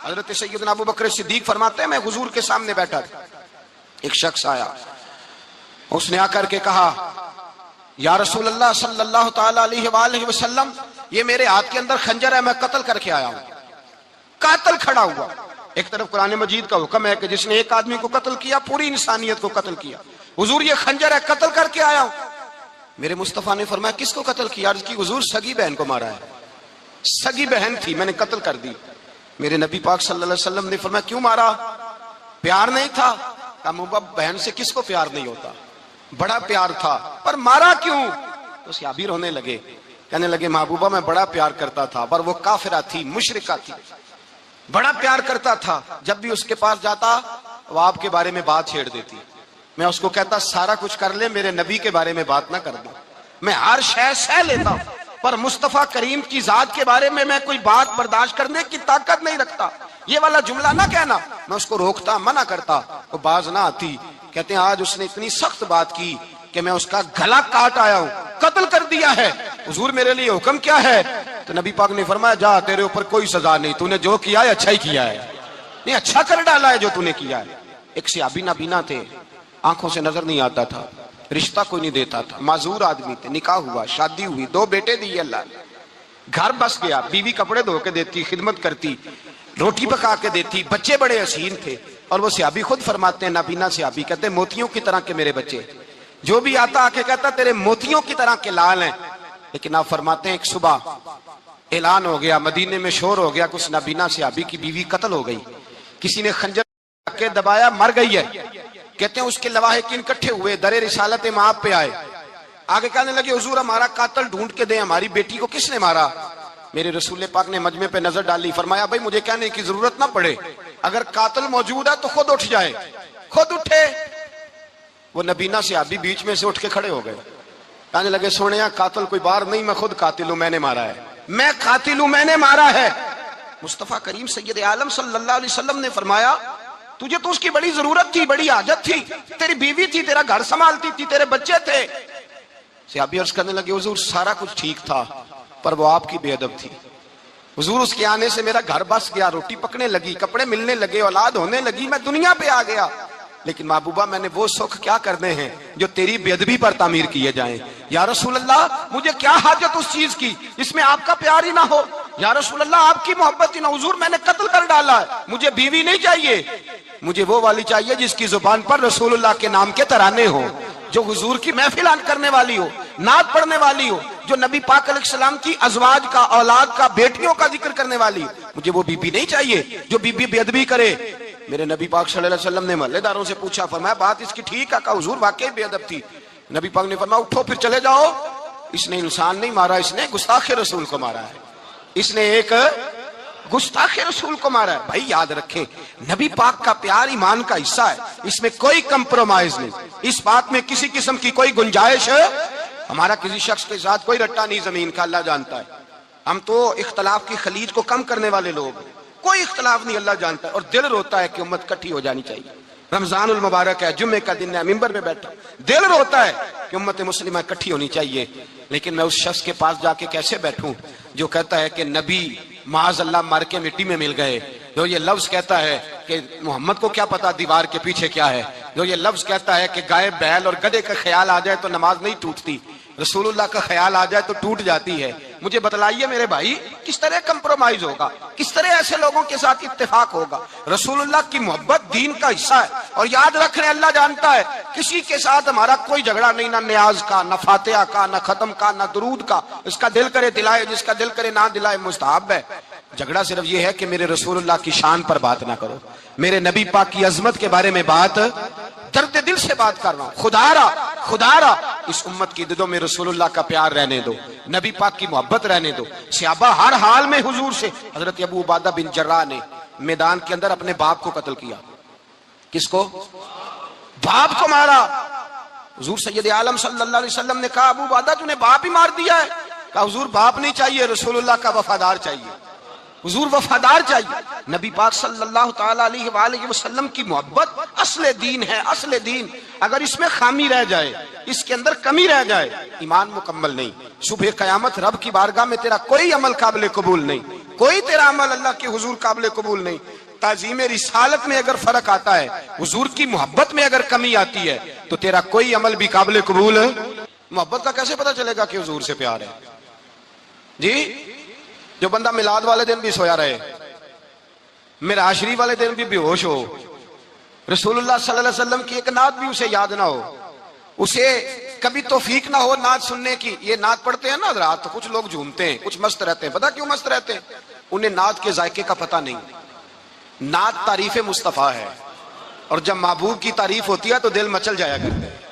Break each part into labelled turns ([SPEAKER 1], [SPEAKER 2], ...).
[SPEAKER 1] حضرت سیدنا ابو بکر صدیق فرماتے ہیں میں حضور کے سامنے بیٹھا تھا، ایک شخص آیا، اس نے آ کر کے کہا یا رسول اللہ صلی اللہ تعالی علیہ وآلہ وسلم، یہ میرے ہاتھ کے اندر خنجر ہے، میں قتل کر کے آیا ہوں۔ قاتل کھڑا ہوا، ایک طرف قرآن مجید کا حکم ہے کہ جس نے ایک آدمی کو قتل کیا پوری انسانیت کو قتل کیا، حضور یہ خنجر ہے، قتل کر کے آیا ہوں۔ میرے مصطفیٰ نے فرمایا کس کو قتل کیا؟ عرض کی حضور سگی بہن کو مارا ہے، سگی بہن تھی میں نے قتل کر دی۔ میرے نبی پاک صلی اللہ علیہ وسلم نے فرمایا کیوں مارا؟ پیار نہیں تھا؟ کہا محبوب بہن سے کس کو پیار نہیں ہوتا، بڑا پیار تھا، پر مارا کیوں؟ تو صحابی رونے لگے، کہنے لگے محبوبہ میں بڑا پیار کرتا تھا، پر وہ کافرہ تھی، مشرکہ تھی، بڑا پیار کرتا تھا، جب بھی اس کے پاس جاتا وہ آپ کے بارے میں بات چھیڑ دیتی، میں اس کو کہتا سارا کچھ کر لے میرے نبی کے بارے میں بات نہ کر دوں، میں ہر شے سہ لیتا ہوں، پر مصطفیٰ کریم کی ذات کے بارے میں میں کوئی بات برداشت کرنے کی طاقت نہیں رکھتا، یہ والا جملہ نہ کہنا۔ میں اس کو روکتا، منع کرتا، وہ باز نہ آتی۔ کہتے ہیں آج اس نے اتنی سخت بات کی کہ میں اس کا گلا کاٹ آیا ہوں، قتل کر دیا ہے۔ حضور میرے لیے حکم کیا ہے؟ تو نبی پاک نے فرمایا جا تیرے اوپر کوئی سزا نہیں، تو نے جو کیا ہے اچھا ہی کیا ہے، نہیں اچھا کر ڈالا ہے جو تو نے کیا ہے۔ ایک صحابی نابینا تھے، آنکھوں سے نظر نہیں آتا تھا، رشتہ کوئی نہیں دیتا تھا، معذور آدمی تھے، نکاح ہوا، شادی ہوئی، 2 بیٹے دیے اللہ نے، گھر بس گیا، بیوی کپڑے دھو کے دیتی، خدمت کرتی، روٹی پکا کے دیتی، بچے بڑے حسین تھے۔ اور وہ صحابی خود فرماتے ہیں، نابینا صحابی کہتے ہیں موتیوں کی طرح کے میرے بچے، جو بھی آتا آ کے کہتا تیرے موتیوں کی طرح کے لال ہیں۔ لیکن آپ فرماتے ہیں ایک صبح اعلان ہو گیا، مدینے میں شور ہو گیا کہ اس نابینا صحابی کی بیوی قتل ہو گئی، کسی نے خنجر کے دبایا، مر گئی ہے۔ کہتے ہیں اس کے لواحقین اکٹھے ہوئے، در رسالت مآب پہ آئے، آگے کہنے لگے حضور ہمارا قاتل ڈھونڈ کے دیں، ہماری بیٹی کو کس نے مارا؟ میرے رسول پاک نے مجمع پہ نظر ڈالی، فرمایا بھائی مجھے کہنے کی ضرورت نہ پڑے، اگر قاتل موجود ہے تو خود اٹھ جائے۔ خود اٹھے، وہ نبینا صحابی بیچ میں سے اٹھ کے کھڑے ہو گئے، کہنے لگے سونیا قاتل کوئی بار نہیں، میں خود قاتل ہوں، میں نے مارا ہے، میں قاتل ہوں، میں نے مارا ہے۔ مصطفیٰ کریم سید عالم صلی اللہ علیہ وسلم نے فرمایا تجھے تو اس کی بڑی ضرورت تھی، بڑی حاجت تھی، تیری بیوی تھی، تیرا گھر سنبھالتی تھی، تیرے بچے تھے۔ صحابی عرض کرنے لگے حضور سارا کچھ ٹھیک تھا، پر وہ آپ کی بے ادب تھی، حضور اس کے آنے سے میرا گھر بس گیا، روٹی پکنے لگی، کپڑے ملنے لگے، اولاد ہونے لگی، میں دنیا پہ آ گیا، لیکن محبوبہ میں نے وہ سکھ کیا کرنے ہیں جو تیری بے ادبی پر تعمیر کیے جائیں۔ یا رسول اللہ مجھے کیا حاجت اس چیز کی جس میں آپ کا پیار ہی نہ ہو، یا رسول اللہ آپ کی محبت ہی نہ، حضور میں نے قتل کر ڈالا ہے، مجھے بیوی نہیں چاہیے، مجھے وہ والی چاہیے جس کی زبان پر رسول اللہ کے نام کے ترانے ہو، جو حضور کی محفل کرنے والی ہو، نعت پڑھنے والی ہو، جو نبی پاک علیہ السلام کی ازواج کا، اولاد کا، بیٹیوں کا ذکر کرنے والی ہو، مجھے وہ بی بی نہیں چاہیے جو بی بی بے ادبی کرے۔ میرے نبی پاک صلی اللہ علیہ وسلم نے محلے داروں سے پوچھا، فرمایا بات اس کی ٹھیک ہے؟ کہا حضور واقعی بے ادب تھی۔ نبی پاک نے فرمایا اٹھو پھر چلے جاؤ، اس نے انسان نہیں مارا، اس نے گستاخ رسول کو مارا ہے، اس نے ایک گستاخ رسول کو مارا ہے۔ بھائی یاد رکھیں نبی پاک کا پیار ایمان کا حصہ ہے، اس میں کوئی کمپرومائز نہیں، اس بات میں کسی قسم کی کوئی گنجائش ہے، ہمارا کسی شخص کے ساتھ کوئی رٹا نہیں زمین کا، اللہ جانتا ہے، ہم تو اختلاف کی خلیج کو کم کرنے والے لوگ ہیں، کوئی اختلاف نہیں، اللہ جانتا ہے، اور دل روتا ہے کہ امت کٹھی ہو جانی چاہیے۔ رمضان المبارک ہے، جمعے کا دن ہے، منبر میں بیٹھا، دل روتا ہے کہ امت مسلمہ کٹھی ہونی چاہیے، لیکن میں اس شخص کے پاس جا کے کیسے بیٹھوں جو کہتا ہے کہ نبی معاذ اللہ مر کے مٹی میں مل گئے، جو یہ لفظ کہتا ہے کہ محمد کو کیا پتا دیوار کے پیچھے کیا ہے، جو یہ لفظ کہتا ہے کہ گائے بیل اور گدھے کا خیال آ جائے تو نماز نہیں ٹوٹتی، رسول اللہ کا خیال آ جائے تو ٹوٹ جاتی ہے۔ مجھے بتلائیے میرے بھائی کس طرح کمپرومائز ہوگا، کس طرح ایسے لوگوں کے ساتھ اتفاق ہوگا؟ رسول اللہ کی محبت دین کا حصہ ہے، اور یاد رکھیں اللہ جانتا ہے کسی کے ساتھ ہمارا کوئی جھگڑا نہیں، نہ نیاز کا، نہ فاتحہ کا، نہ ختم کا، نہ درود کا، اس کا دل کرے دلائے، جس کا دل کرے نہ دلائے، مستحب ہے۔ جھگڑا صرف یہ ہے کہ میرے رسول اللہ کی شان پر بات نہ کرو، میرے نبی پاک کی عظمت کے بارے میں بات، درد دل سے بات کر رہا ہوں، خدا را اس امت کی دلوں میں رسول اللہ کا پیار رہنے دو، نبی پاک کی محبت رہنے دو۔ صحابہ ہر حال میں حضور سے، حضرت ابو عبیدہ بن جراح نے میدان کے اندر اپنے باپ کو قتل کیا، کس کو؟ باپ کو مارا۔ حضور سید عالم صلی اللہ علیہ وسلم نے کہا ابو عبیدہ تو نے باپ ہی مار دیا ہے؟ کہا حضور باپ نہیں چاہیے، رسول اللہ کا وفادار چاہیے، حضور وفادار چاہیے۔ نبی پاک صلی اللہ تعالی علیہ وآلہ وسلم کی محبت اصل دین ہے، اصل دین۔ اگر اس میں خامی رہ جائے، اس کے اندر کمی رہ جائے، ایمان مکمل نہیں۔ صبح قیامت رب کی بارگاہ میں تیرا کوئی عمل قابل قبول نہیں۔ کوئی تیرا عمل اللہ کے حضور قابل قبول نہیں۔ تعظیم رسالت میں اگر فرق آتا ہے، حضور کی محبت میں اگر کمی آتی ہے، تو تیرا کوئی عمل بھی قابل قبول ہے۔ محبت کا کیسے پتا چلے گا کہ حضور سے پیار ہے؟ جی، جو بندہ میلاد والے دن بھی سویا رہے، معراج شریف والے دن بھی بے ہوش ہو، رسول اللہ صلی اللہ علیہ وسلم کی ایک نعت بھی اسے یاد نہ ہو، اسے کبھی توفیق نہ ہو نعت سننے کی۔ یہ نعت پڑھتے ہیں نا حضرات، تو کچھ لوگ جھومتے ہیں، کچھ مست رہتے ہیں۔ پتا کیوں مست رہتے ہیں؟ انہیں نعت کے ذائقے کا پتہ نہیں۔ نعت تعریف مصطفیٰ ہے، اور جب محبوب کی تعریف ہوتی ہے تو دل مچل جایا کرتے ہیں۔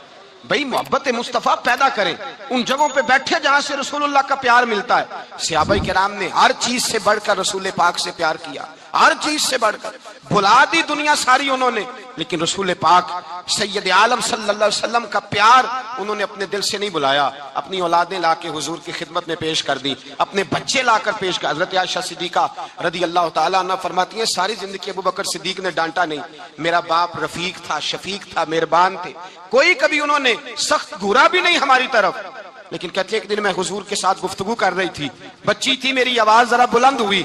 [SPEAKER 1] بھئی محبت مصطفیٰ پیدا کریں، ان جگہوں پہ بیٹھے جہاں سے رسول اللہ کا پیار ملتا ہے۔ صحابہ کرام نے ہر چیز سے بڑھ کر رسول پاک سے پیار کیا، ہر چیز سے بڑھ کر۔ بھلا دی دنیا ساری انہوں نے، لیکن رسول پاک سید عالم صلی اللہ علیہ وسلم کا پیار انہوں نے اپنے دل سے نہیں بلایا۔ اپنی اولادیں لا کے حضور کی خدمت میں پیش کر دی، اپنے بچے لا کر پیش کر۔ حضرت عائشہ صدیقہ رضی اللہ تعالیٰ عنہ فرماتی ہیں ساری زندگی ابو بکر صدیق نے ڈانٹا نہیں، میرا باپ رفیق تھا، شفیق تھا، مہربان تھے، کوئی کبھی انہوں نے سخت گھورا بھی نہیں ہماری طرف۔ لیکن کہتے ہیں ایک دن میں حضور کے ساتھ گفتگو کر رہی تھی، بچی تھی، میری آواز ذرا بلند ہوئی،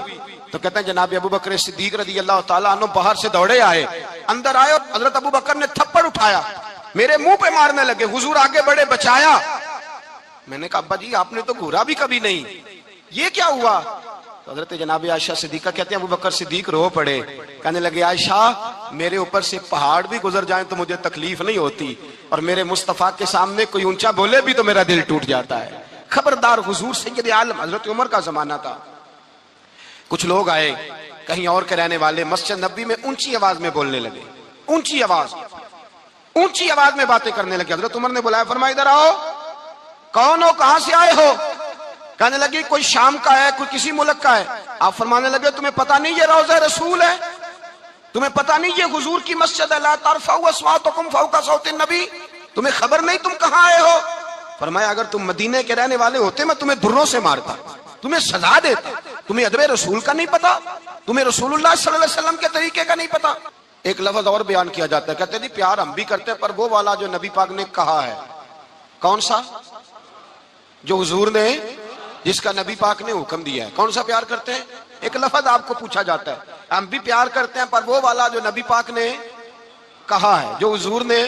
[SPEAKER 1] تو کہتے ہیں جناب ابو بکر صدیق رضی اللہ تعالیٰ عنہ باہر سے دوڑے آئے، اندر آئے اور حضرت ابو بکر نے تھپڑ اٹھایا، میرے منہ پہ مارنے لگے۔ حضور آگے بڑھے، بچایا۔ میں نے کہا ابا جی آپ نے تو گھورا بھی کبھی نہیں، یہ کیا ہوا؟ تو حضرت جناب عائشہ صدیقہ کہتے ہیں ابو بکر صدیق رو پڑے، کہنے لگے عائشہ میرے اوپر سے پہاڑ بھی گزر جائیں تو مجھے تکلیف نہیں ہوتی، اور میرے مصطفیٰ کے سامنے کوئی اونچا بولے بھی تو میرا دل ٹوٹ جاتا ہے۔ خبردار، حضور سید عالم حضرت عمر کا زمانہ تھا، کچھ لوگ آئے کہیں اور کے رہنے والے، مسجد نبوی میں اونچی آواز میں بولنے لگے، اونچی آواز میں باتیں کرنے لگے۔ حضرت عمر نے بلایا، فرمایا ادھر آؤ، کون ہو، کہاں سے آئے ہو؟ کہنے لگی کوئی شام کا ہے، کوئی کسی ملک کا ہے۔ آپ فرمانے لگے تمہیں پتہ نہیں یہ روضہ رسول ہے؟ تمہیں پتہ نہیں یہ حضور کی مسجد ہے؟ لا ترفعوا اصواتکم فوق صوت النبی، تمہیں خبر نہیں تم کہاں آئے ہو؟ فرمایا اگر تم مدینے کے رہنے والے ہوتے میں تمہیں دروں سے مارتا، تمہیں سزا دیتا۔ تمہیں ادب رسول کا نہیں پتا؟ تمہیں رسول اللہ صلی اللہ علیہ وسلم کے طریقے کا نہیں پتا؟ ایک لفظ اور بیان کیا جاتا ہے، کہتے ہیں جی پیار ہم بھی کرتے ہیں پر وہ والا جو نبی پاک نے کہا ہے۔ کون سا؟ جو حضور نے، جس کا نبی پاک نے حکم دیا ہے۔ کون سا پیار کرتے ہیں؟ ایک لفظ آپ کو پوچھا جاتا ہے، ہم بھی پیار کرتے ہیں پر وہ والا جو نبی پاک نے کہا ہے، جو حضور نے۔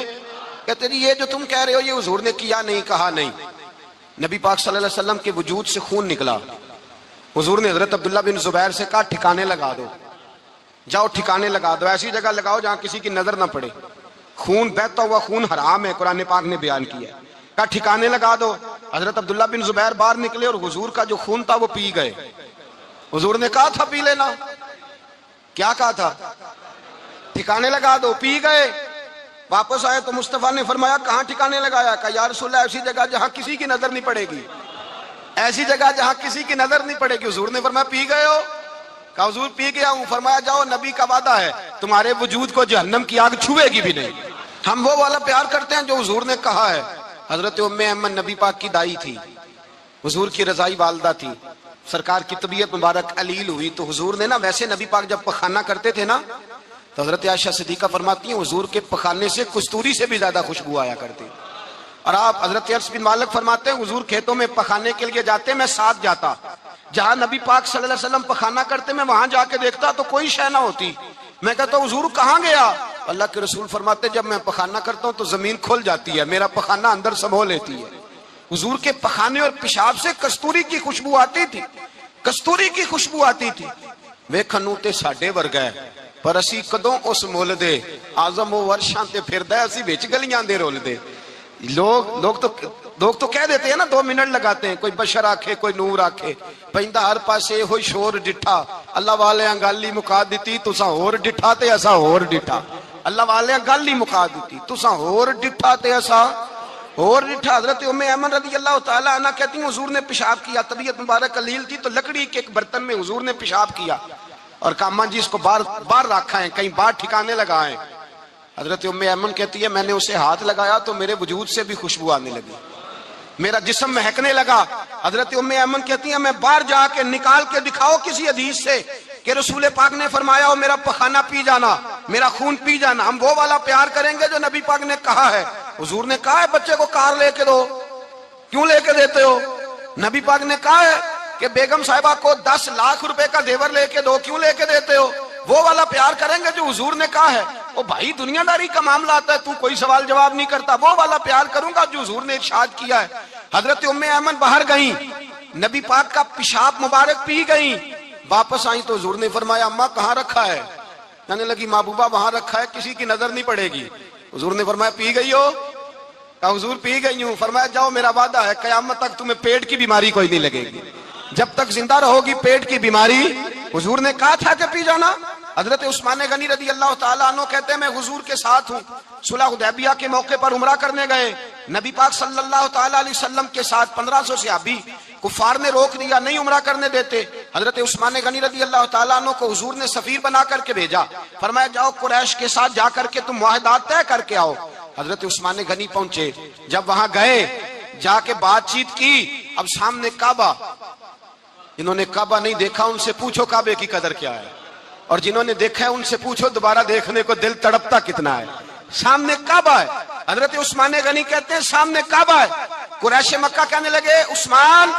[SPEAKER 1] کہتے ہیں یہ جو تم کہہ رہے ہو یہ حضور نے کیا نہیں، کہا نہیں۔ نبی پاک صلی اللہ علیہ وسلم کے وجود سے خون نکلا، حضور نے حضرت عبداللہ بن زبیر سے کہا ٹھکانے لگا دو، جاؤ ٹھکانے لگا دو، ایسی جگہ لگاؤ جہاں کسی کی نظر نہ پڑے۔ خون بہتا ہوا خون حرام ہے، قرآن پاک نے بیان کیا ہے، کہا ٹھکانے لگا دو۔ حضرت عبداللہ بن زبیر باہر نکلے اور حضور کا جو خون تھا وہ پی گئے۔ حضور نے کہا تھا پی لینا، کیا کہا تھا؟ ٹھکانے لگا دو، پی گئے۔ واپس آئے تو مصطفیٰ نے فرمایا کہاں ٹھکانے لگایا؟ کہا یا رسول اللہ ایسی جگہ جہاں کسی کی نظر نہیں پڑے گی، ایسی جگہ جہاں کسی کی نظر نہیں پڑے گی۔ حضور نے فرمایا پی گئے ہو؟ کہا حضور پی گیا ہوں۔ فرمایا جاؤ نبی کا وعدہ ہے تمہارے وجود کو جہنم کی آگ چھوئے گی بھی نہیں۔ ہم وہ والا پیار کرتے ہیں جو حضور نے کہا ہے۔ حضرت ام ایمن نبی پاک کی دائی تھی، حضور کی رضائی والدہ تھی، سرکار کی طبیعت مبارک علیل ہوئی تو حضور نے نا، ویسے نبی پاک جب پخانہ کرتے تھے نا تو حضرت عائشہ صدیقہ فرماتی ہیں حضور کے پخانے سے کستوری سے بھی زیادہ خوشبو آیا کرتی۔ اور آپ حضرت انس بن مالک فرماتے ہیں حضور کھیتوں میں پخانے کے لیے جاتے میں ساتھ جاتا، جہاں نبی پاک صلی اللہ علیہ وسلم پخانا کرتے میں وہاں جا کے دیکھتا تو کوئی شے نہ ہوتی۔ میں کہتا ہوں حضور کہاں گیا؟ اللہ کے رسول فرماتے جب میں پخانا کرتا ہوں تو زمین کھل جاتی ہے، میرا پخانا اندر سمو لیتی ہے۔ حضور کے پخانے اور پیشاب سے کستوری کی خوشبو آتی تھی، کستوری کی خوشبو آتی تھی۔ ویکھن تے ساڈے ورگا ہے پر اسی کدوں اس مول دے آزم و ورشاں تے پھردا ہے، اسی وچ گلیاں دے رول دے۔ لوگ تو کہہ دیتے ہیں نا 2 منٹ لگاتے ہیں، کوئی بشر آکھے کوئی نور آکھے، پیندا ہر پاسے ہوئی شور ڈٹھا، اللہ والے گل ہی مکا دیتی تساں ہور ڈٹھا تے اساں ہور ڈٹھا، اللہ والے گل ہی مکا دیتی تساں ہور ڈٹھا تے اساں ہور ڈٹھا۔ حضرت ام ایمن رضی اللہ تعالیٰ عنہ کہتی ہیں حضور نے پیشاب کیا، طبیعت مبارک قلیل تھی تو لکڑی کے ایک برتن میں حضور نے پیشاب کیا اور کہا اماں جی اس کو باہر رکھا ہے، کہیں باہر ٹھکانے لگائیں۔ حضرت ام ایمن کہتی ہے میں نے اسے ہاتھ لگایا تو میرے وجود سے بھی خوشبو آنے لگی، میرا جسم مہکنے لگا۔ حضرت ام ایمن کہتی ہے میں باہر جا کے نکال کے دکھاؤ کسی حدیث سے کہ رسول پاک نے فرمایا ہو میرا پخانہ پی جانا، میرا خون پی جانا۔ ہم وہ والا پیار کریں گے جو نبی پاک نے کہا ہے۔ حضور نے کہا ہے بچے کو کار لے کے دو، کیوں لے کے دیتے ہو؟ نبی پاک نے کہا ہے کہ بیگم صاحبہ کو 10 لاکھ روپے کا زیور لے کے دو، کیوں لے کے دیتے ہو؟ وہ والا پیار کریں گے جو حضور نے کہا ہے۔ او بھائی دنیا داری کا معاملہ آتا ہے، تو کوئی سوال جواب نہیں کرتا، وہ والا پیار کروں گا جو حضور نے ارشاد کیا ہے۔ حضرت ام ایمن باہر گئیں، نبی پاک کا پیشاب مبارک پی گئیں، واپس آئیں تو حضور نے فرمایا اماں کہاں رکھا ہے؟ کہنے لگی محبوبہ وہاں رکھا ہے، کسی کی نظر نہیں پڑے گی۔ حضور نے فرمایا پی گئی ہو؟ کہا حضور پی گئی ہوں۔ فرمایا جاؤ میرا وعدہ ہے قیامت تک تمہیں پیٹ کی بیماری کوئی نہیں لگے گی، جب تک زندہ رہو گی پیٹ کی بیماری۔ حضور نے کہا تھا کہ پی جانا۔ حضرت عثمان غنی رضی اللہ تعالیٰ عنہ کہتے ہیں میں حضور کے ساتھ ہوں، صلح حدیبیہ کے موقع پر عمرہ کرنے گئے، نبی پاک صلی اللہ تعالیٰ علیہ وسلم کے ساتھ 1500 صحابی، کفار نے روک دیا، نہیں عمرہ کرنے دیتے۔ حضرت عثمان غنی رضی اللہ تعالیٰ عنہ کو حضور نے سفیر بنا کر کے بھیجا، فرمایا جاؤ قریش کے ساتھ جا کر کے تم معاہدات طے کر کے آؤ۔ حضرت عثمان غنی پہنچے، جب وہاں گئے جا کے بات چیت کی، اب سامنے کعبہ، جنہوں نے کعبہ نہیں دیکھا ان سے پوچھو کعبے کی قدر کیا ہے، اور جنہوں نے دیکھا ہے ان سے پوچھو دوبارہ دیکھنے کو دل تڑپتا کتنا ہے۔ سامنے کعبہ ہے، حضرت عثمان غنی کہتے ہیں سامنے کعبہ ہے۔ قریش مکہ کہنے لگے عثمان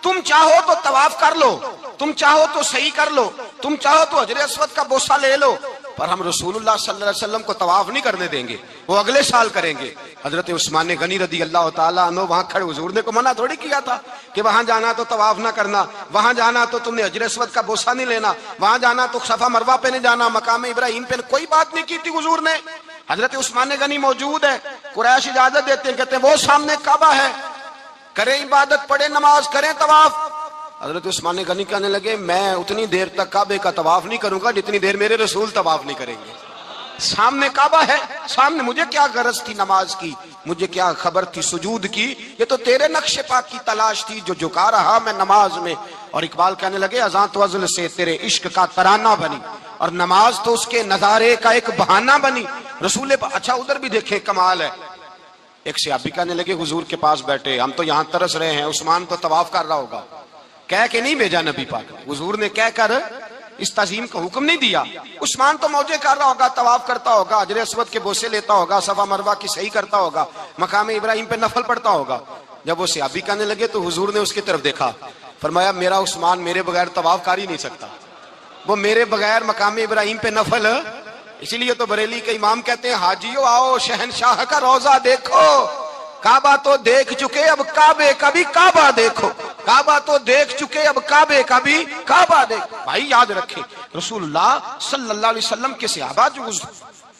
[SPEAKER 1] تم چاہو تو طواف کر لو، تم چاہو تو صحیح کر لو، تم چاہو تو حجر اسود کا بوسہ لے لو، پر ہم رسول اللہ صلی اللہ علیہ وسلم کو طواف نہیں کرنے دیں گے، وہ اگلے سال کریں گے۔ حضرت عثمان غنی رضی اللہ تعالیٰ عنہ وہاں کھڑے، حضور نے کو منع تھوڑی کیا تھا کہ وہاں جانا تو طواف نہ کرنا، وہاں جانا تو تم نے حجر اسود کا بوسہ نہیں لینا، وہاں جانا تو صفا مروہ پہ نہیں جانا، مقام ابراہیم پہ کوئی بات نہیں کی تھی حضور نے۔ حضرت عثمان غنی موجود ہے، قریش اجازت دیتے ہیں، کہتے ہیں وہ سامنے کعبہ ہے، کریں عبادت، پڑھیں نماز، کریں طواف۔ حضرت عثمان غنی کہنے لگے میں اتنی دیر تک کعبے کا طواف نہیں کروں گا جتنی دیر میرے رسول طواف نہیں کریں گے۔ سامنے کعبہ ہے، سامنے مجھے کیا غرض تھی نماز کی، مجھے کیا خبر تھی سجود کی، یہ تو تیرے نقش پاک کی تلاش تھی جو جھکا رہا میں نماز میں۔ اور اقبال کہنے لگے اذان تو ازل سے تیرے عشق کا ترانہ بنی، اور نماز تو اس کے نظارے کا ایک بہانہ بنی۔ رسول اچھا ادھر بھی دیکھیں کمال ہے، ایک صحابی کہنے لگے حضور کے پاس بیٹھے ہم تو یہاں ترس رہے ہیں، عثمان تو طواف کر رہا ہوگا، کہہ کے نہیں بھیجا نبی پاک، حضور نے کہہ کر اس تعظیم کا حکم نہیں دیا، عثمان تو موجے کر رہا ہوگا، طواف کرتا ہوگا، حجر اسود کے بوسے لیتا ہوگا، صفا مروہ کی صحیح کرتا ہوگا، مقام ابراہیم پہ نفل پڑھتا ہوگا۔ جب وہ صحابی کہنے لگے تو حضور نے اس کی طرف دیکھا، فرمایا میرا عثمان میرے بغیر طواف کر ہی نہیں سکتا، وہ میرے بغیر مقام ابراہیم پہ نفل، اسی لیے تو بریلی کے امام کہتے ہیں حاجیو آؤ شہنشاہ کا روزہ دیکھو، کعبہ تو دیکھ چکے اب کعبے کا بھی کعبہ دیکھو، کعبہ تو دیکھ چکے اب کعبے کا بھی کعبہ دیکھو۔ بھائی یاد رکھیں رسول اللہ صلی اللہ علیہ وسلم کے صحابہ جو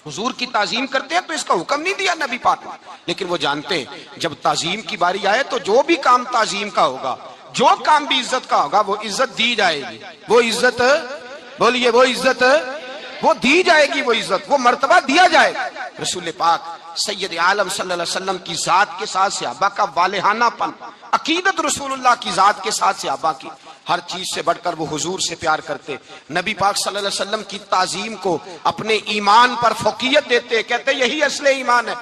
[SPEAKER 1] حضور کی تعظیم کرتے ہیں تو اس کا حکم نہیں دیا نبی پاک نے، لیکن وہ جانتے ہیں جب تعظیم کی باری آئے تو جو بھی کام تعظیم کا ہوگا، جو کام بھی عزت کا ہوگا وہ عزت دی جائے گی، وہ عزت بولیے وہ عزت وہ دی جائے گی، وہ عزت وہ مرتبہ دیا جائے گا۔ رسول پاک سید عالم صلی اللہ علیہ وسلم کی ذات کے ساتھ صحابہ کا والہانہ پن، عقیدت رسول اللہ کی ذات کے ساتھ صحابہ کی، ہر چیز سے بڑھ کر وہ حضور سے پیار کرتے، نبی پاک صلی اللہ علیہ وسلم کی تعظیم کو اپنے ایمان پر فوقیت دیتے، کہتے یہی اصل ایمان ہے۔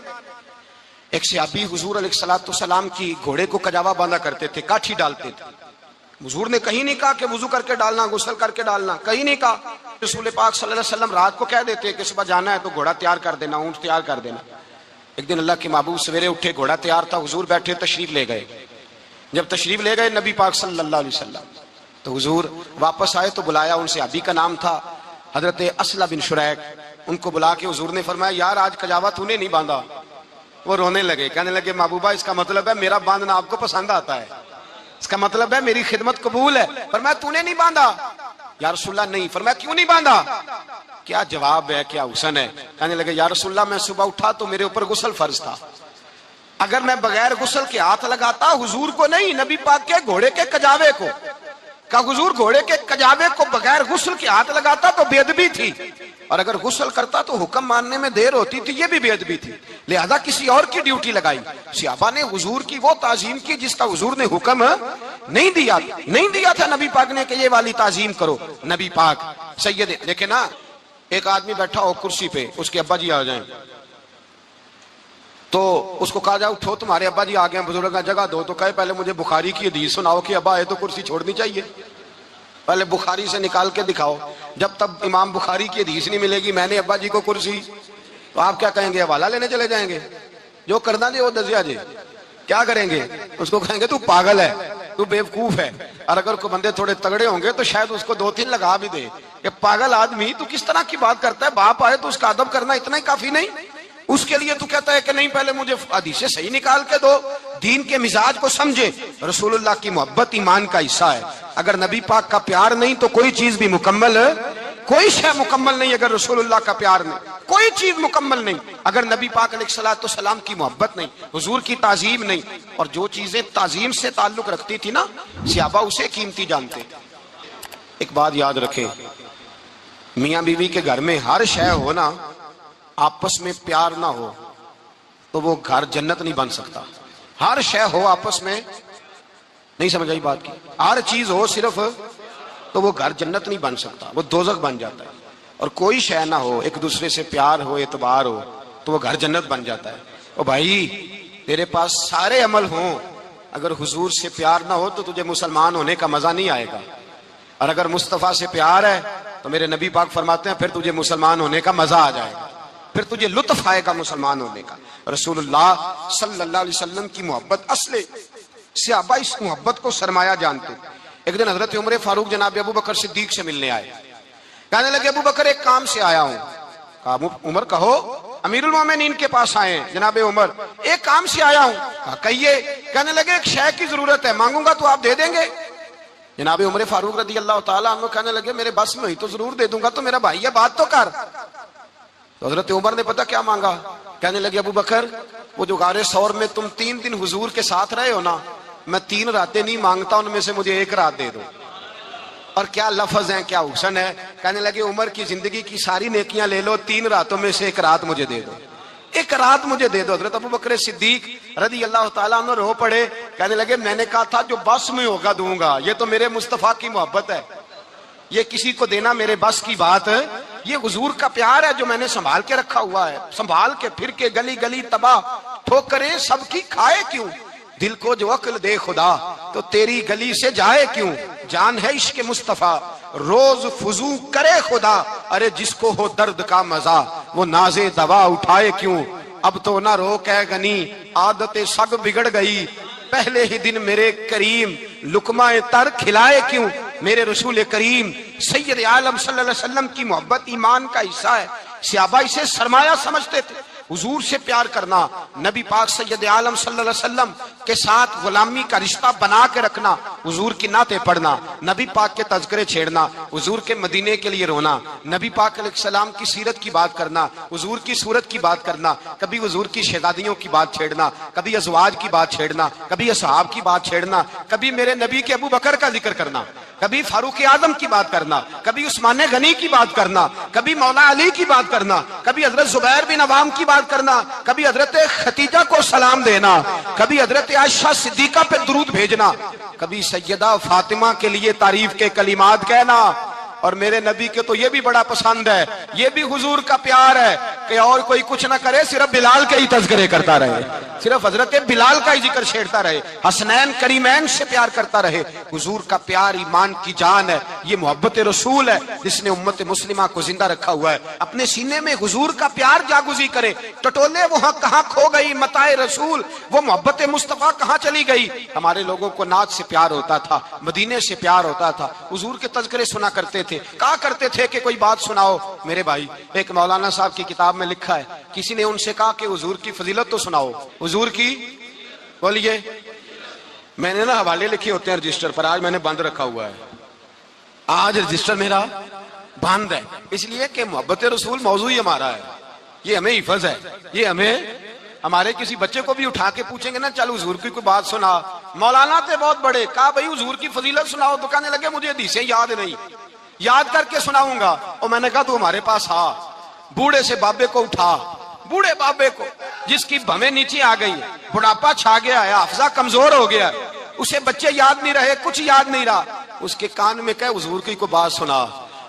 [SPEAKER 1] ایک صحابی حضور علیہ الصلوۃ والسلام کی گھوڑے کو کجاوا باندھا کرتے تھے، کاٹھی ڈالتے تھے، حضور نے کہیں نہیں کہا کہ وضو کر کے ڈالنا، غسل کر کے ڈالنا، کہیں نہیں کہا۔ رسول پاک صلی اللہ علیہ وسلم رات کو کہہ دیتے کہ صبح جانا ہے تو گھوڑا تیار کر دینا، اونٹ تیار کر دینا۔ ایک دن اللہ کے محبوب سویرے اٹھے، گھوڑا تیار تھا، حضور بیٹھے تشریف لے گئے۔ جب تشریف لے گئے نبی پاک صلی اللہ علیہ وسلم تو حضور واپس آئے تو بلایا، ان سے صحابی کا نام تھا حضرت اسلم بن شریک، ان کو بلا کے حضور نے فرمایا یار آج کجاوا تو نے نہیں باندھا۔ وہ رونے لگے، کہنے لگے محبوبہ اس کا مطلب ہے میرا باندھنا آپ کو پسند آتا ہے، اس کا مطلب ہے میری خدمت قبول ہے۔ فرمایا تو نے نہیں باندھا؟ یا رسول اللہ نہیں۔ فرمایا کیوں نہیں باندھا؟ کیا جواب ہے، کیا حسن ہے۔ کہنے لگے یا رسول اللہ میں صبح اٹھا تو میرے اوپر غسل فرض تھا، اگر میں بغیر غسل کے ہاتھ لگاتا حضور کو نہیں نبی پاک کے گھوڑے کے کجاوے کو، کہ حضور گھوڑے کے کجاوے کو بغیر غسل کے ہاتھ لگاتا تو بے ادبی تھی، اور اگر غسل کرتا تو حکم ماننے میں دیر ہوتی تھی، یہ بھی بے ادبی تھی، لہذا کسی اور کی ڈیوٹی لگائی۔ صحابہ نے حضور کی وہ تعظیم کی جس کا حضور نے حکم نہیں دیا تھا نبی پاک نے کہ یہ والی تعظیم کرو۔ نبی پاک سید دیکھیں نا، ایک آدمی بیٹھا ہو کرسی پہ، اس کے ابا جی آ جائیں تو اس کو کہا جائے اٹھو تمہارے ابا جی آ گئے، بزرگ جگہ دو، تو کہے پہلے مجھے بخاری کی حدیث سناؤ کہ ابا ہے تو کرسی چھوڑنی چاہیے، پہلے بخاری سے نکال کے دکھاؤ۔ جب تک امام بخاری کی حدیث نہیں ملے گی میں نے ابا جی کو کرسی، تو آپ کیا کہیں گے، حوالہ لینے چلے جائیں گے، جو کرنا جی وہ دسیا جی، کیا کریں گے، اس کو کہیں گے تو پاگل ہے، تو بیوقوف ہے. اور اگر کوئی بندے تھوڑے تگڑے ہوں گے تو شاید اس کو 2-3 لگا بھی دے کہ پاگل آدمی تو کس طرح کی بات کرتا ہے, باپ آئے تو اس کا ادب کرنا اتنا ہی کافی نہیں؟ اس کے لیے تو کہتا ہے کہ نہیں پہلے مجھے حدیثیں صحیح نکال کے دو, دین کے مزاج کو سمجھے. رسول اللہ کی محبت ایمان کا حصہ ہے. اگر نبی پاک کا پیار نہیں تو کوئی چیز بھی مکمل ہے, کوئی شے مکمل نہیں. اگر رسول اللہ کا پیار نہیں, کوئی چیز مکمل نہیں. اگر نبی پاک علیہ الصلوۃ والسلام کی محبت نہیں, حضور کی تعظیم نہیں, اور جو چیزیں تعظیم سے تعلق رکھتی تھی نا صحابہ اسے قیمتی جانتے. ایک بات یاد رکھیں, میاں بیوی کے گھر میں ہر شے ہو نا, آپس میں پیار نہ ہو تو وہ گھر جنت نہیں بن سکتا. ہر شے ہو آپس میں, نہیں سمجھ آئی بات کی, ہر چیز ہو صرف تو وہ گھر جنت نہیں بن سکتا, وہ دوزخ بن جاتا ہے. اور کوئی شے نہ ہو, ایک دوسرے سے پیار ہو, اعتبار ہو, تو وہ گھر جنت بن جاتا ہے. او بھائی تیرے پاس سارے عمل ہوں, اگر حضور سے پیار نہ ہو تو تجھے مسلمان ہونے کا مزہ نہیں آئے گا. اور اگر مصطفیٰ سے پیار ہے تو میرے نبی پاک فرماتے ہیں پھر تجھے مسلمان ہونے کا مزہ آ جائے گا, پھر تجھے لطف آئے گا مسلمان ہونے کا. رسول اللہ صلی اللہ علیہ وسلم کی محبت اصل, صحابہ اس محبت کو سرمایہ جانتے. ایک دن حضرت عمر فاروق جناب ابو بکر صدیق سے ملنے آئے. کہنے لگے ابو بکر ایک کام سے آیا ہوں. کہا عمر کہو. امیر المومنین کے پاس آئے ہیں جناب عمر, ایک کام سے آیا ہوں. کہا کہیے. کہنے لگے ایک شے کی ضرورت ہے, مانگوں گا تو آپ دے دیں گے؟ جناب عمر فاروق رضی اللہ تعالیٰ عنہ کہنے لگے میرے بس میں ہی تو ضرور دے دوں گا, تو میرا بھائی ہے بات تو کر. تو حضرت عمر نے پتہ کیا مانگا؟ کہنے لگے ابو بکر وہ جو غار ثور میں تم 3 دن حضور کے ساتھ رہے ہو نا, میں 3 راتیں نہیں مانگتا, ان میں سے مجھے 1 رات دے دو. اور کیا لفظ ہیں, کیا حسن ہے. کہنے لگے عمر کی زندگی کی ساری نیکیاں لے لو, 3 راتوں میں سے 1 رات مجھے دے دو, 1 رات مجھے دے دو. حضرت ابو بکر صدیق رضی اللہ تعالیٰ عنہ رو پڑے. کہنے لگے میں نے کہا تھا جو بس میں ہوگا دوں گا, یہ تو میرے مصطفیٰ کی محبت ہے, یہ کسی کو دینا میرے بس کی بات ہے. یہ حضور کا پیار ہے جو میں نے سنبھال کے رکھا ہوا ہے, سنبھال کے پھر کے گلی گلی تباہ ٹھوکریں سب کی کھائے کیوں, دل کو جو عقل دے خدا تو تیری گلی سے جائے کیوں. جان ہے عشق مصطفیٰ روز فضو کرے خدا, ارے جس کو ہو درد کا مزہ وہ ناز دوا اٹھائے کیوں. اب تو نہ روک اے غنی عادت سگ بگڑ گئی, پہلے ہی دن میرے کریم لقمہ تر کھلائے کیوں. میرے رسول کریم سید عالم صلی اللہ علیہ وسلم کی محبت ایمان کا حصہ ہے. صحابہ اسے سرمایہ سمجھتے تھے. حضور سے پیار کرنا, نبی پاک سید عالم صلی اللہ علیہ وسلم کے ساتھ غلامی کا رشتہ بنا کے رکھنا, حضور کی نعتیں پڑھنا, نبی پاک کے تذکرے چھیڑنا, حضور کے مدینے کے لیے رونا, نبی پاک علیہ السلام کی سیرت کی بات کرنا, حضور کی صورت کی بات کرنا, کبھی حضور کی شہزادیوں کی بات چھیڑنا, کبھی ازواج کی بات چھیڑنا, کبھی اصحاب کی بات چھیڑنا, کبھی میرے نبی کے ابو بکر کا ذکر کرنا, کبھی فاروق اعظم کی بات کرنا, کبھی عثمان غنی کی بات کرنا, کبھی مولا علی کی بات کرنا, کبھی حضرت زبیر بن عوام کی بات کرنا, کبھی حضرت خدیجہ کو سلام دینا, کبھی حضرت عائشہ صدیقہ پہ درود بھیجنا, کبھی سیدہ فاطمہ کے لیے تعریف کے کلمات کہنا. اور میرے نبی کے تو یہ بھی بڑا پسند ہے, یہ بھی حضور کا پیار ہے کہ اور کوئی کچھ نہ کرے, صرف بلال کے ہی تذکرے کرتا رہے, صرف حضرت بلال کا ہی ذکر چھیڑتا رہے, حسنین کریمین سے پیار کرتا رہے. حضور کا پیار ایمان کی جان ہے, یہ محبت رسول ہے جس نے امت مسلمہ کو زندہ رکھا ہوا ہے. اپنے سینے میں حضور کا پیار جاگزی کرے. ٹٹولے وہاں کہاں کھو گئی متاع رسول, وہ محبت مصطفیٰ کہاں چلی گئی. ہمارے لوگوں کو نعت سے پیار ہوتا تھا, مدینے سے پیار ہوتا تھا, حضور کے تذکرے سنا کرتے تھے, کہا کرتے تھے کہ کوئی بات سناؤ. میرے بھائی ایک مولانا صاحب کی کتاب میں لکھا ہے, کسی نے ان سے کہا کہ حضور کی فضیلت تو سناؤ, حضور کی بولیے. میں نے نا حوالے لکھے ہوتے ہیں رجسٹر پر, آج میں نے بند رکھا ہوا ہے, آج رجسٹر میرا بند ہے, اس لیے کہ محبت رسول موضوع ہی ہمارا ہے, یہ ہمیں حفظ ہے, یہ ہمیں ہمارے کسی بچے کو بھی اٹھا کے پوچھیں گے نا چل حضور کی کوئی بات سنا, مولانا تھے بہت بڑے, کہا بھائی حضور کی فضیلت سناؤ, تو کہنے لگے مجھے حدیثیں یاد نہیں, یاد کر کے سناؤں گا. اور میں نے کہا تو ہمارے پاس آ, بوڑھے سے بابے کو اٹھا, بوڑھے بابے کو جس کی بھویں نیچے آ گئی, بڑھاپا چھا گیا ہے, حافظہ کمزور ہو گیا, اسے بچے یاد نہیں رہے, کچھ یاد نہیں رہا, اس کے کان میں کہے حضور کی کوئی بات سنا,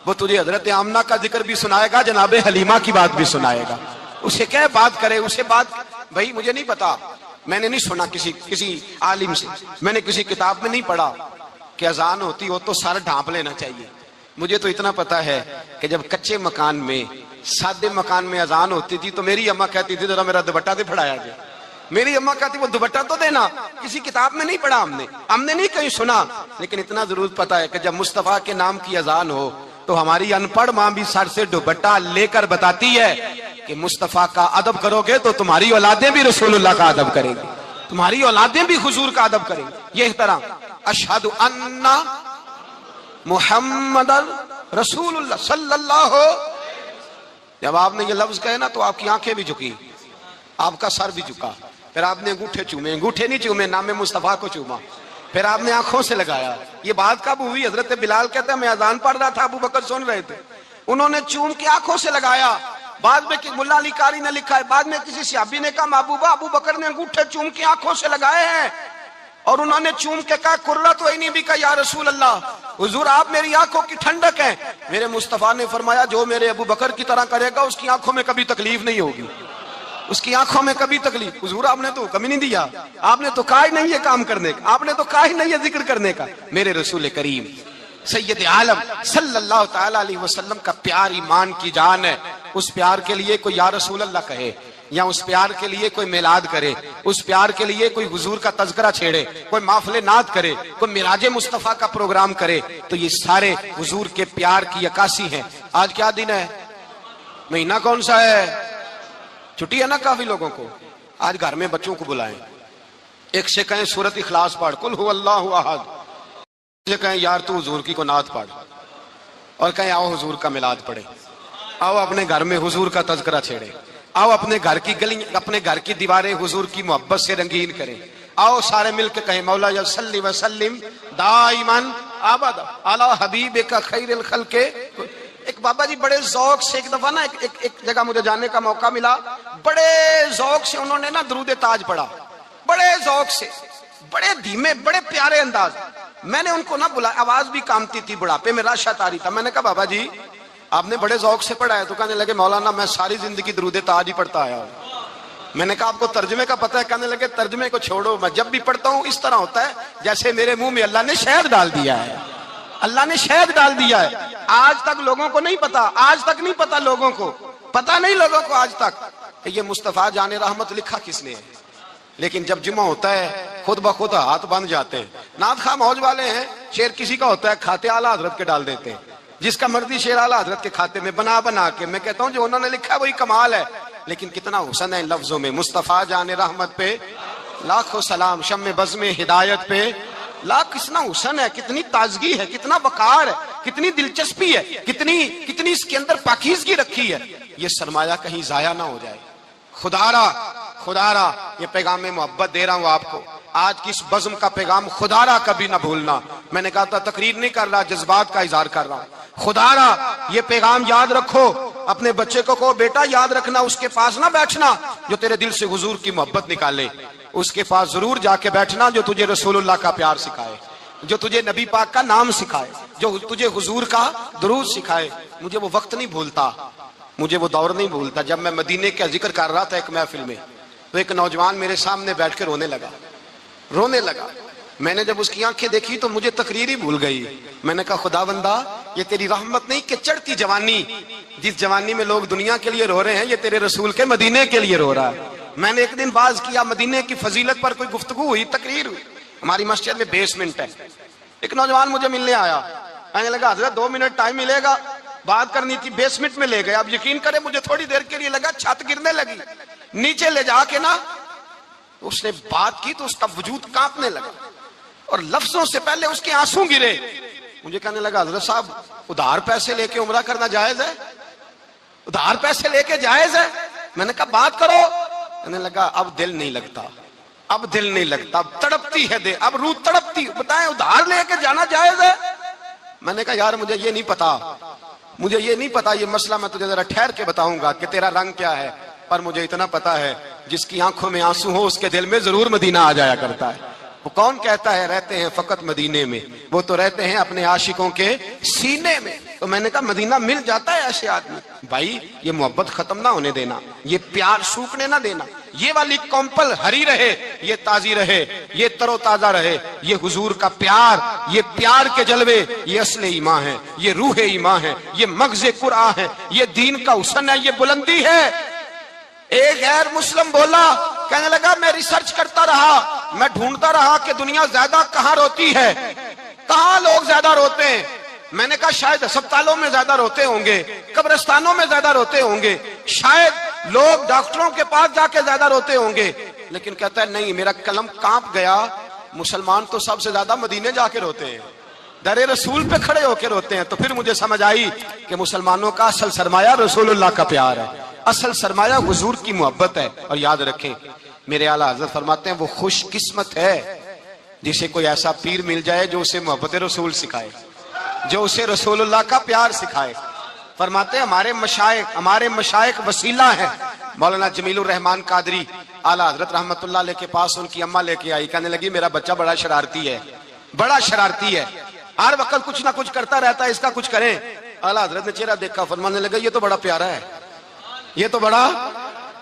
[SPEAKER 1] وہ تجھے حضرت آمنہ کا ذکر بھی سنائے گا, جناب حلیمہ کی بات بھی سنائے گا. اسے کہے بات کرے, اسے بات. بھائی مجھے نہیں پتا, میں نے نہیں سنا کسی عالم سے, میں نے کسی کتاب میں نہیں پڑھا کہ اذان ہوتی ہو تو سر ڈھانپ لینا چاہیے. مجھے تو اتنا پتا ہے کہ جب کچے مکان میں, سادے مکان میں اذان ہوتی تھی تو میری اماں کہتی تھی ذرا میرا دوپٹہ دے پھڑایا جائے, میری اماں کہتی وہ دوپٹہ تو دینا، کسی کتاب میں نہیں پڑھا ہم نے نہیں کہیں سنا، لیکن اتنا ضرور پتا ہے کہ جب مصطفیٰ کے نام کی اذان ہو تو ہماری ان پڑھ ماں بھی سر سے دوپٹہ لے کر بتاتی ہے کہ مصطفیٰ کا ادب کرو گے تو تمہاری اولادیں بھی رسول اللہ کا ادب کریں گی، تمہاری اولادیں بھی حضور کا ادب کریں گی۔ یہ احترام، اشہد ان محمد رسول اللہ صلی اللہ، جب آپ نے یہ لفظ کہے نا تو آپ کی آنکھیں بھی جھکی، آپ کا سر بھی جھکا، پھر آپ نے انگوٹھے چومے، انگوٹھے نہیں چومے، نام مصطفیٰ کو چوما، پھر آپ نے آنکھوں سے لگایا۔ یہ بات کب ہوئی؟ حضرت بلال کہتے ہیں میں اذان پڑھ رہا تھا، ابو بکر سن رہے تھے، انہوں نے چوم کے آنکھوں سے لگایا۔ بعد میں ملا علی قاری نے لکھا ہے، بعد میں کسی صحابی نے کہا محبوبہ ابو بکر نے انگوٹھے چوم کے آنکھوں سے لگائے ہیں، اور انہوں نے چوم کے کہا قرۃ عینی بک یا رسول اللہ، حضور آپ میری آنکھوں کی ٹھنڈک ہیں۔ میرے مصطفیٰ نے فرمایا جو میرے ابو بکر کی طرح کرے گا اس کی آنکھوں میں کبھی تکلیف نہیں ہوگی، اس کی آنکھوں میں کبھی تکلیف۔ حضور آپ نے تو حکم ہی نہیں دیا، آپ نے تو کہا ہی نہیں یہ کام کرنے کا، آپ نے تو کہا ہی نہیں یہ ذکر کرنے کا۔ میرے رسول کریم سید عالم صلی اللہ تعالی علیہ وسلم کا پیار ایمان کی جان ہے، اس پیار کے لیے کوئی یا رسول اللہ کہے، یا اس پیار کے لیے کوئی میلاد کرے، اس پیار کے لیے کوئی حضور کا تذکرہ چھیڑے، کوئی محفل نعت کرے، کوئی معراج مصطفیٰ کا پروگرام کرے، تو یہ سارے حضور کے پیار کی عکاسی ہیں۔ آج کیا دن ہے؟ مہینہ کون سا ہے؟ چھٹی ہے نا کافی لوگوں کو، آج گھر میں بچوں کو بلائیں، ایک سے کہیں سورۃ اخلاص پڑھ، قل هو اللہ احد، سے کہیں یار تو حضور کی کو نعت پڑھ، اور کہیں آؤ حضور کا میلاد پڑھے، آؤ اپنے گھر میں حضور کا تذکرہ چھیڑے، آؤ اپنے گھر کی گلی، اپنے گھر کی دیواریں حضور کی محبت سے رنگین کریں، آؤ سارے مل کے کہیں مولا یا صلی وسلم دائما ابدا علی حبیبک خیر الخلق۔ ایک بابا جی بڑے ذوق سے ایک دفعہ نا ایک جگہ مجھے جانے کا موقع ملا، بڑے ذوق سے انہوں نے نا درود تاج پڑھا، بڑے ذوق سے، بڑے دھیمے، بڑے پیارے انداز۔ میں نے ان کو نہ بلایا، آواز بھی کامتی تھی، بڑھاپے میں راشت آ رہی تھا، میں نے کہا بابا جی آپ نے بڑے ذوق سے پڑھا ہے؟ تو کہنے لگے مولانا میں ساری زندگی درود تاج ہی پڑھتا آیا ہوں۔ میں نے کہا آپ کو ترجمے کا پتہ ہے؟ کہنے لگے ترجمے کو چھوڑو، میں جب بھی پڑھتا ہوں اس طرح ہوتا ہے جیسے میرے منہ میں اللہ نے شہد ڈال دیا ہے، اللہ نے شہد ڈال دیا ہے۔ آج تک لوگوں کو نہیں پتا، آج تک نہیں پتا لوگوں کو، پتا نہیں لوگوں کو آج تک کہ یہ مصطفیٰ جان رحمت لکھا کس نے ہے، لیکن جب جمعہ ہوتا ہے خود بخود ہاتھ بند جاتے ہیں۔ نعت خواہ موج والے ہیں، شعر کسی کا ہوتا ہے کھاتے اعلیٰ حضرت کے ڈال دیتے ہیں، جس کا مرضی شعر اعلیٰ حضرت کے کھاتے میں بنا بنا کے۔ میں کہتا ہوں جو انہوں نے لکھا ہے وہی کمال ہے، لیکن کتنا حسن ہے ان لفظوں میں۔ مصطفیٰ جان رحمت پہ لاکھوں سلام، شمع بزم ہدایت پہ لاکھ، کتنا حسن ہے، کتنی تازگی ہے، کتنا وقار ہے، کتنی دلچسپی ہے، کتنی اس کے اندر پاکیزگی رکھی ہے۔ یہ سرمایہ کہیں ضائع نہ ہو جائے۔ خدا را یہ پیغام محبت دے رہا ہوں آپ کو، آج کی اس بزم کا پیغام خدا را کبھی نہ بھولنا۔ میں نے کہا تھا تقریر نہیں کر رہا، جذبات کا اظہار کر رہا ہوں۔ خدا را یہ پیغام یاد رکھو، اپنے بچے کو کہو بیٹا یاد رکھنا اس کے پاس نہ بیٹھنا جو تیرے دل سے حضور کی محبت نکالے، اس کے پاس ضرور جا کے بیٹھنا جو تجھے رسول اللہ کا پیار سکھائے، جو تجھے نبی پاک کا نام سکھائے، جو تجھے حضور کا درود سکھائے۔ مجھے وہ وقت نہیں بھولتا، مجھے وہ دور نہیں بھولتا، جب میں مدینے کا ذکر کر رہا تھا ایک محفل میں، تو ایک نوجوان میرے سامنے بیٹھ کے رونے لگا۔ میں نے جب اس کی آنکھیں دیکھی تو مجھے تقریر ہی بھول گئی۔ میں نے کہا خدا بندہ یہ تیری رحمت نہیں کہ چڑھتی جوانی، جس جوانی میں لوگ دنیا کے لیے رو رہے ہیں، یہ تیرے رسول کے مدینے کے لیے رو رہا ہے۔ میں نے ایک دن باز کیا، مدینے کی فضیلت پر کوئی گفتگو ہوئی، تقریر ہوئی، ہماری مسجد میں بیسمنٹ ہے، ایک نوجوان مجھے ملنے آیا، کہنے لگا حضرت 2 منٹ ٹائم ملے گا، بات کرنی تھی۔ بیسمنٹ میں لے گئے، اب یقین کرے مجھے تھوڑی دیر کے لیے لگا چھت گرنے لگی، نیچے لے جا کے نا اس نے بات کی تو اس کا وجود کانپنے لگا، اور لفظوں سے پہلے اس کے آنسو گرے۔ مجھے کہنے لگا حضرت صاحب ادھار پیسے لے کے عمرہ کرنا جائز ہے؟ ادھار پیسے لے کے جائز ہے؟ میں نے کہا بات کرو۔ کہنے لگا اب دل نہیں لگتا، اب دل نہیں لگتا، اب تڑپتی ہے دل، اب روح تڑپتی، بتائیں ادھار لے کے جانا جائز ہے؟ میں نے کہا یار مجھے یہ نہیں پتا یہ مسئلہ میں تجھے ذرا ٹھہر کے بتاؤں گا کہ تیرا رنگ کیا ہے، پر مجھے اتنا پتا ہے جس کی آنکھوں میں آنسو ہو اس کے دل میں ضرور مدینہ آ جایا کرتا ہے۔ وہ کون کہتا ہے رہتے ہیں فقط مدینے میں، وہ تو رہتے ہیں اپنے عاشقوں کے سینے میں۔ تو میں نے کہا مدینہ مل جاتا ہے ایسے آدمی؟ بھائی یہ محبت ختم نہ ہونے دینا، یہ پیار سوکھنے نہ دینا، یہ والی کمپل ہری رہے، یہ تازی رہے، یہ تر و تازہ رہے۔ یہ حضور کا پیار، یہ پیار کے جلوے، یہ اصل ایمان ہے، یہ روح ایمان ہے، یہ مغز قرآن ہے، یہ دین کا حسن ہے، یہ بلندی ہے۔ ایک غیر مسلم بولا، کہنے لگا میں ریسرچ کرتا رہا، میں ڈھونڈتا رہا کہ دنیا زیادہ کہاں روتی ہے، کہاں لوگ زیادہ روتے ہیں۔ میں نے کہا شاید ہسپتالوں میں زیادہ روتے ہوں گے، قبرستانوں میں زیادہ روتے ہوں گے، شاید لوگ ڈاکٹروں کے پاس جا کے زیادہ روتے ہوں گے، لیکن کہتا ہے نہیں، میرا قلم کانپ گیا، مسلمان تو سب سے زیادہ مدینے جا کے روتے ہیں، در رسول پہ کھڑے ہو کے روتے ہیں۔ تو پھر مجھے سمجھ آئی کہ مسلمانوں کا اصل سرمایہ رسول اللہ کا پیار ہے، اصل سرمایہ حضور کی محبت ہے۔ اور یاد رکھیں، میرے اعلیٰ حضرت فرماتے ہیں وہ خوش قسمت ہے جسے کوئی ایسا پیر مل جائے جو اسے محبت رسول سکھائے، جو اسے رسول اللہ کا پیار سکھائے۔ فرماتے ہیں ہمارے مشائخ وسیلہ ہیں۔ مولانا جمیل الرحمان قادری اعلیٰ حضرت رحمت اللہ علیہ کے پاس ان کی اماں لے کے آئی، کہنے لگی میرا بچہ بڑا شرارتی ہے، بڑا شرارتی ہے، ہر وقت کچھ نہ کچھ کرتا رہتا ہے، اس کا کچھ کریں۔ اعلیٰ حضرت نے چہرہ دیکھا، فرمانے لگا یہ تو بڑا پیارا ہے، یہ تو بڑا،